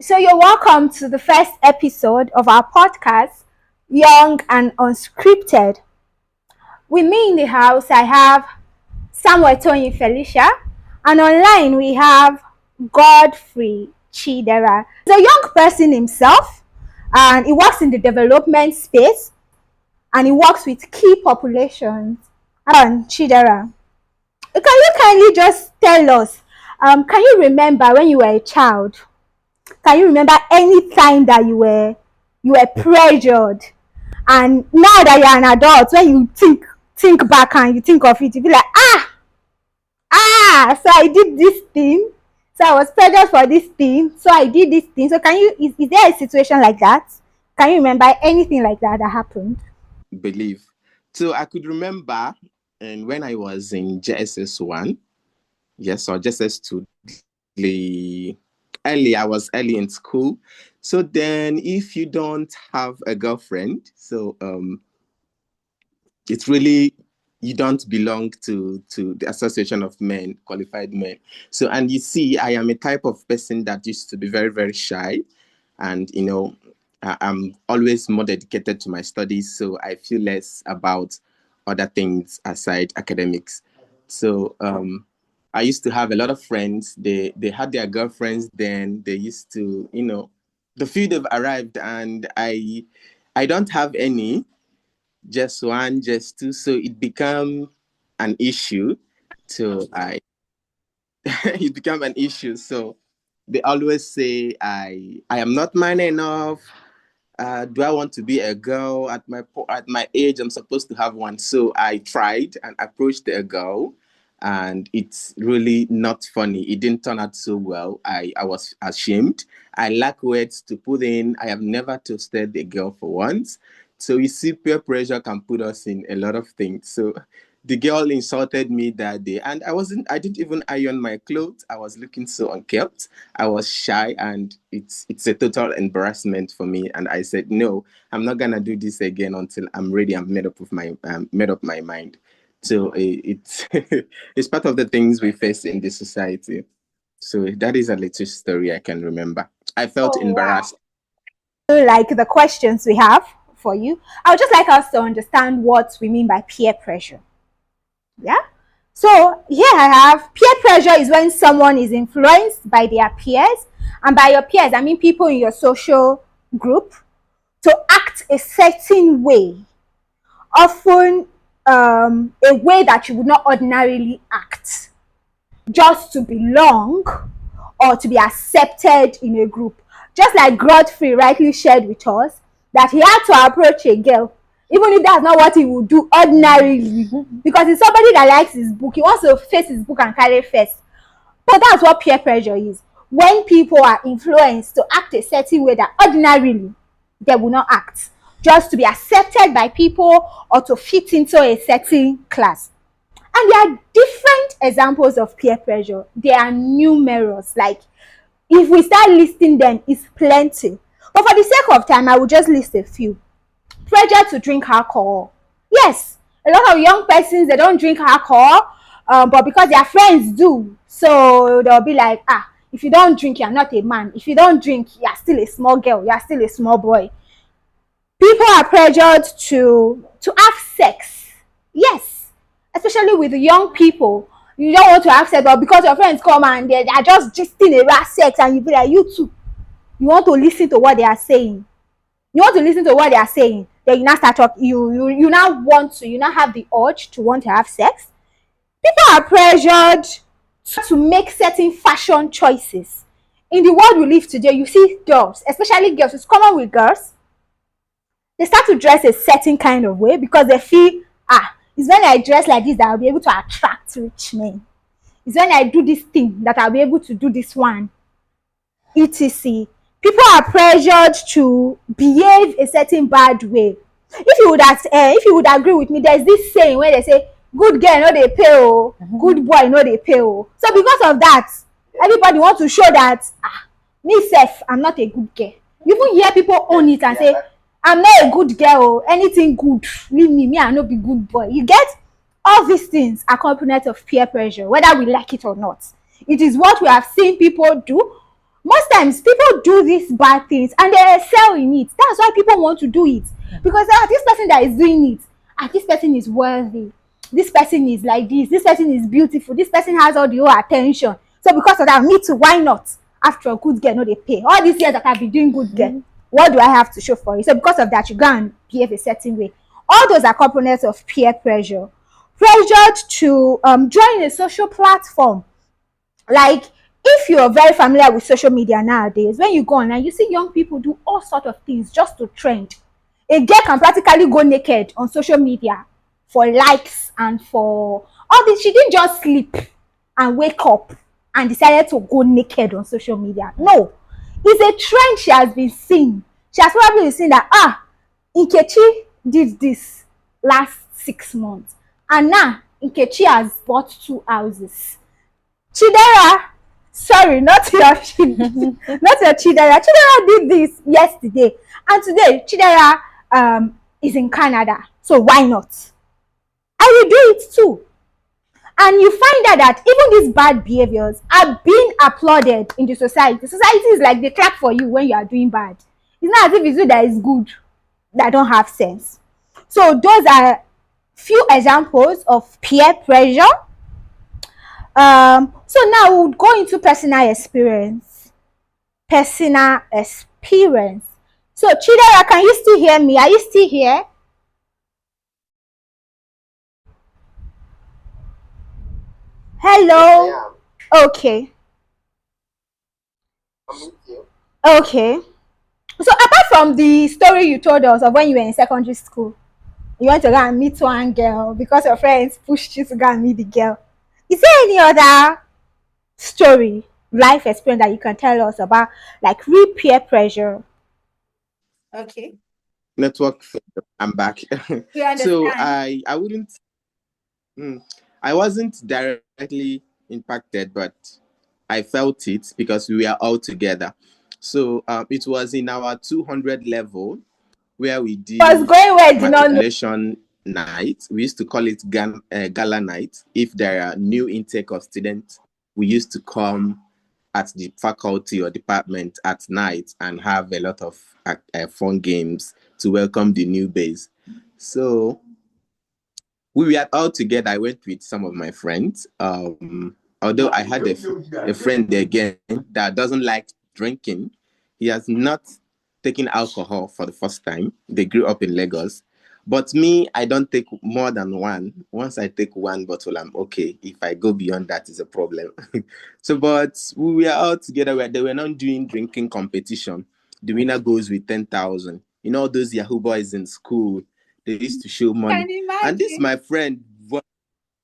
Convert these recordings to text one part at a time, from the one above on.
So you're welcome to the first episode of our podcast, Young and Unscripted. With me in the house, I have Samuel Tony Felicia, and online we have Godfrey Chidera. He's a young person himself, and he works in the development space, and he works with key populations. And Chidera, can you kindly just tell us, can you remember when you were a child? Can you remember any time that you were pressured, and now that you're an adult, when you think back and you think of it, you be like, so I did this thing, so I was pressured for this thing, so I did this thing. So can you is there a situation like that? Can you remember anything like that happened? Believe. So I could remember, and when I was in JSS 1, yes, or JSS 2, early, I was early in school. So then if you don't have a girlfriend, it's really, you don't belong to the association of men, qualified men. So, and you see, I am a type of person that used to be very, very shy, and I'm always more dedicated to my studies, so I feel less about other things aside academics. So I used to have a lot of friends. They had their girlfriends. Then they used to, the few they've arrived, and I don't have any, just one, just two. So it became an issue. So I it became an issue. So they always say I am not man enough. Do I want to be a girl at my age? I'm supposed to have one. So I tried and approached a girl, and it's really not funny. It didn't turn out so well. I was ashamed. I lack words to put in. I have never toasted a girl for once. So you see, peer pressure can put us in a lot of things. So the girl insulted me that day, and I didn't even iron my clothes. I was looking so unkempt. I was shy, and it's a total embarrassment for me. And I said, no, I'm not gonna do this again until I'm ready. I'm made up my mind. So it's it's part of the things we face in this society. So that is a little story I can remember. I felt Oh wow. embarrassed. Like the questions we have for you, I would just like us to understand what we mean by peer pressure. Yeah. So here I have peer pressure is when someone is influenced by their peers, and by your peers, I mean people in your social group, to act a certain way, often a way that you would not ordinarily act, just to belong or to be accepted in a group. Just like Godfrey rightly shared with us, that he had to approach a girl, even if that's not what he would do ordinarily, because he's somebody that likes his book. He wants to face his book and carry first. But that's what peer pressure is. When people are influenced to act a certain way that ordinarily they will not act, just to be accepted by people or to fit into a certain class. And there are different examples of peer pressure. They are numerous. Like, if we start listing them, it's plenty. But for the sake of time, I will just list a few. Pressure to drink alcohol. Yes, a lot of young persons, they don't drink alcohol, but because their friends do, so they'll be like, if you don't drink, you're not a man. If you don't drink, you're still a small girl. You're still a small boy. People are pressured to have sex. Yes, especially with young people. You don't want to have sex, but because your friends come and they are just gisting about sex, and you be like, you too, you want to listen to what they are saying. You want to listen to what they are saying. Then you now start talking. You now want to. You now have the urge to want to have sex. People are pressured to make certain fashion choices. In the world we live today, you see girls, especially girls. It's common with girls. They start to dress a certain kind of way because they feel, it's when I dress like this that I'll be able to attract rich men. It's when I do this thing that I'll be able to do this one, etc. People are pressured to behave a certain bad way. If you would agree with me, there's this saying where they say, good girl no dey pay oh, good boy no dey pay oh. So because of that, everybody wants to show that, me sef, I'm not a good girl. You even hear people own it and say, I'm not a good girl oh, anything good, leave me, I no be good boy. You get? All these things are components of peer pressure, whether we like it or not. It is what we have seen people do. Most times people do these bad things and they excel in it. That's why people want to do it, because this person that is doing it, this person is worthy, this person is like this person is beautiful, this person has all the whole attention. So because of that, me too, why not? After a good girl, no, they pay all these years that I've been doing good girl. What do I have to show for it? So because of that, you go and behave a certain way. All those are components of peer pressure. Pressured to join a social platform. Like, if you're very familiar with social media nowadays, when you go on and you see young people do all sort of things just to trend. A girl can practically go naked on social media for likes and for all this. She didn't just sleep and wake up and decided to go naked on social media. No, it's a trend she has been seeing. She has probably been seeing that, Nkechi did this last 6 months, and now Nkechi has bought 2 houses. Chidera, sorry, not your not your Chidera. Chidera did this yesterday, and today Chidera is in Canada. So why not? I will do it too. And you find out that even these bad behaviors are being applauded in the society. Society is like they clap for you when you are doing bad. It's not as if it's you that is good, that don't have sense. So those are few examples of peer pressure. So now we'll go into personal experience. Personal experience. So Chidera, can you still hear me? Are you still here? Hello. Okay. Okay. So apart from the story you told us of when you were in secondary school, you went to go and meet one girl because your friends pushed you to go and meet the girl. Is there any other story, life experience that you can tell us about, like real peer pressure? Okay. Network failure. I'm back. We So understand. I wouldn't I wasn't directly impacted, but I felt it because we were all together. So it was in our 200 level where we Was did going where I did not know. matriculation night. We used to call it gala night. If there are new intake of students, we used to come at the faculty or department at night and have a lot of fun games to welcome the new base. So we were all together. I went with some of my friends. Although I had a friend again that doesn't like drinking. He has not taken alcohol for the first time. They grew up in Lagos. But me, I don't take more than one. Once I take one bottle, I'm okay. If I go beyond that, is a problem. So, but we were all together. They were not doing drinking competition. The winner goes with 10,000. You know, those Yahoo boys in school, they used to show money. And this my friend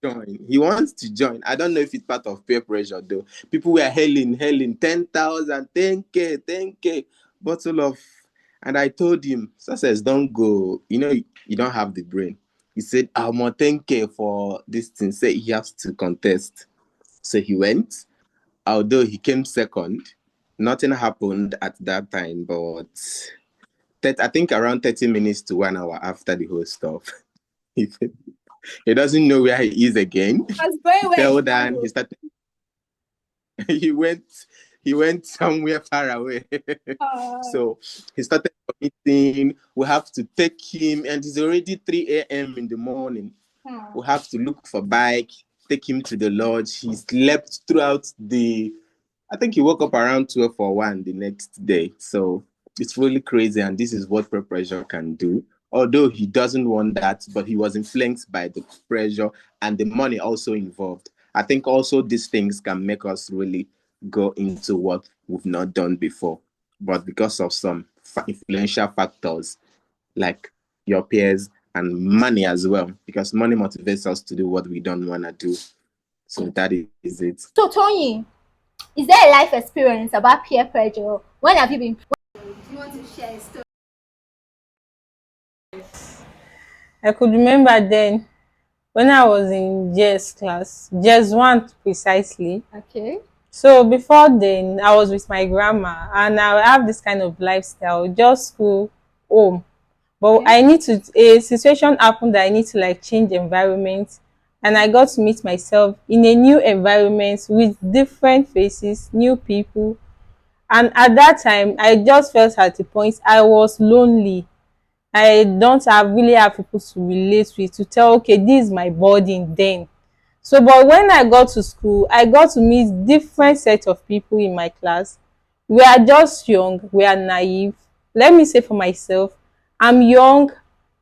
join. He wants to join. I don't know if it's part of peer pressure though. People were hailing 10,000, 10K, 10K bottle of. And I told him, success, don't go. You know, you don't have the brain. He said, I'm on 10K for this thing. Say he has to contest. So he went. Although he came second, nothing happened at that time. But I think around 30 minutes to 1 hour after the whole stuff, he doesn't know where he is again. He fell down. He started. he went. He went somewhere far away. So he started committing. We have to take him, and it's already 3 a.m. in the morning. We have to look for bike, take him to the lodge. He slept throughout the. I think he woke up around 12 or 1 the next day. So it's really crazy, and this is what peer pressure can do. Although he doesn't want that, but he was influenced by the pressure and the money also involved. I think also these things can make us really go into what we've not done before. But because of some influential factors like your peers and money as well, because money motivates us to do what we don't want to do. So that is it. So Tony, is there a life experience about peer pressure? When have you been? Do you want to share a story? I could remember then when I was in JS class, JS 1 precisely. Okay. So before then, I was with my grandma and I have this kind of lifestyle, just school, home. But Okay. I need to, a situation happened that I need to like change environment, and I got to meet myself in a new environment with different faces, new people. And at that time, I just felt at the point I was lonely. I don't have really have people to relate with, to tell, okay, this is my burden then. So, but when I got to school, I got to meet different set of people in my class. We are just young, we are naive. Let me say for myself, I'm young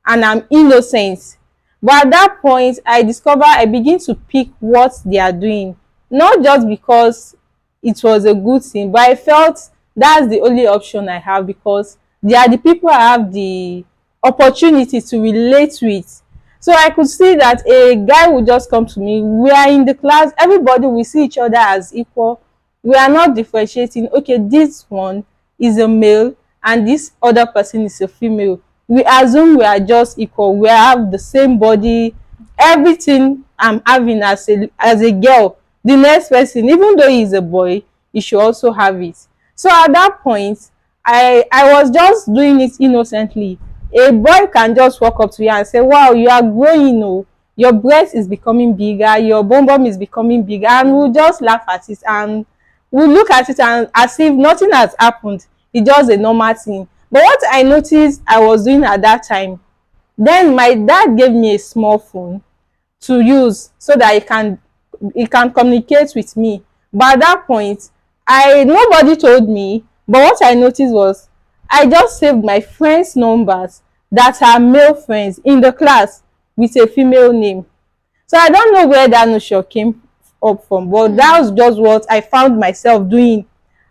and I'm innocent. But at that point, I discover I begin to pick what they are doing, not just because it was a good thing, but I felt that's the only option I have, because they are the people I have the opportunity to relate with. So I could see that a guy would just come to me. We are in the class, everybody will see each other as equal. We are not differentiating, okay, this one is a male and this other person is a female. We assume we are just equal, we have the same body, everything I'm having as a girl, the next person, even though he's a boy, he should also have it. So at that point, I was just doing it innocently. A boy can just walk up to you and say, wow, you are growing, oh, your breast is becoming bigger, your bum bum is becoming bigger, and we'll just laugh at it and we'll look at it and as if nothing has happened. It's just a normal thing. But what I noticed I was doing at that time, then my dad gave me a small phone to use so that he can communicate with me. But at that point, I nobody told me. But what I noticed was I just saved my friends' numbers that are male friends in the class with a female name. So I don't know where that notion came up from, but that was just what I found myself doing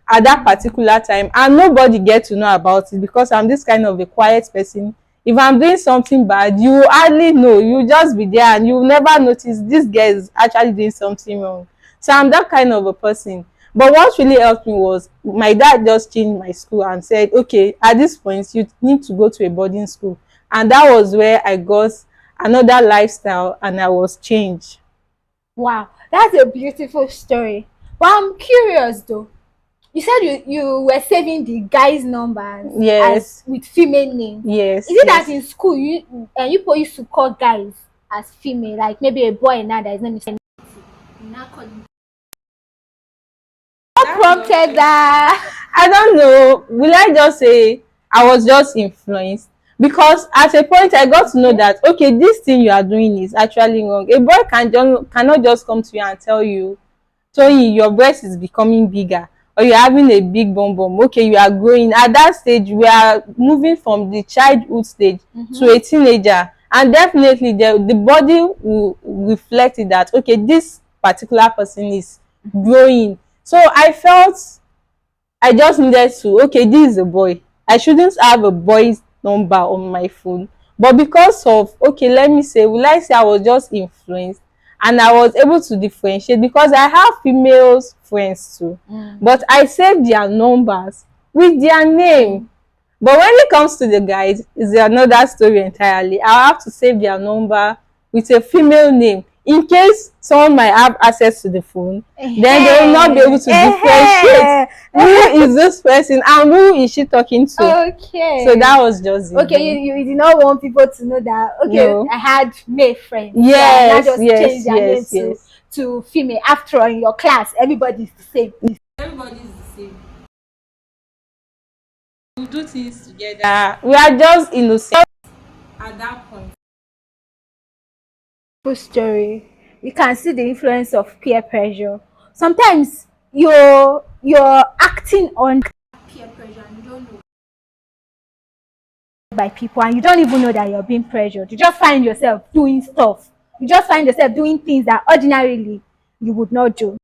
at that particular time, and nobody get to know about it because I'm this kind of a quiet person. If I'm doing something bad, you hardly know, you just be there and you never notice this girl is actually doing something wrong. So I'm that kind of a person. But what really helped me was my dad just changed my school and said, okay, at this point you need to go to a boarding school, and that was where I got another lifestyle and I was changed. Wow, that's a beautiful story. But I'm curious though. You said you were saving the guys' numbers as Yes, with female names. yes, Is it that yes. in school you people used to call guys as female, like maybe a boy now that his name is you now call him. What prompted that? I don't know. Will I just say I was just influenced? Because at a point I got to know that okay, this thing you are doing is actually wrong. A boy cannot just come to you and tell you, Tony, your breast is becoming bigger, or you're having a big bum bum. Okay, you are growing. At that stage, we are moving from the childhood stage to a teenager, and definitely the body will reflect it that okay, this particular person is growing. So I felt I just needed to, okay, this is a boy. I shouldn't have a boy's number on my phone. But because of, okay, let me say, will I say I was just influenced and I was able to differentiate because I have females friends too. But I saved their numbers with their name. But when it comes to the guys, it's another story entirely. I'll have to save their number with a female name in case someone might have access to the phone. Then they will not be able to differentiate who is this person and who is she talking to. Okay. So that was just it. Okay, you did not want people to know that okay, No. I had male friends. Yes, So I now just yes, change their yes, name yes. to female. After all, in your class, everybody's the same. Everybody is the same. We do things together. We are just innocent at that point. Full story. You can see the influence of peer pressure. Sometimes you're acting on peer pressure and you don't know by people and you don't even know that you're being pressured. You just find yourself doing stuff. You just find yourself doing things that ordinarily you would not do.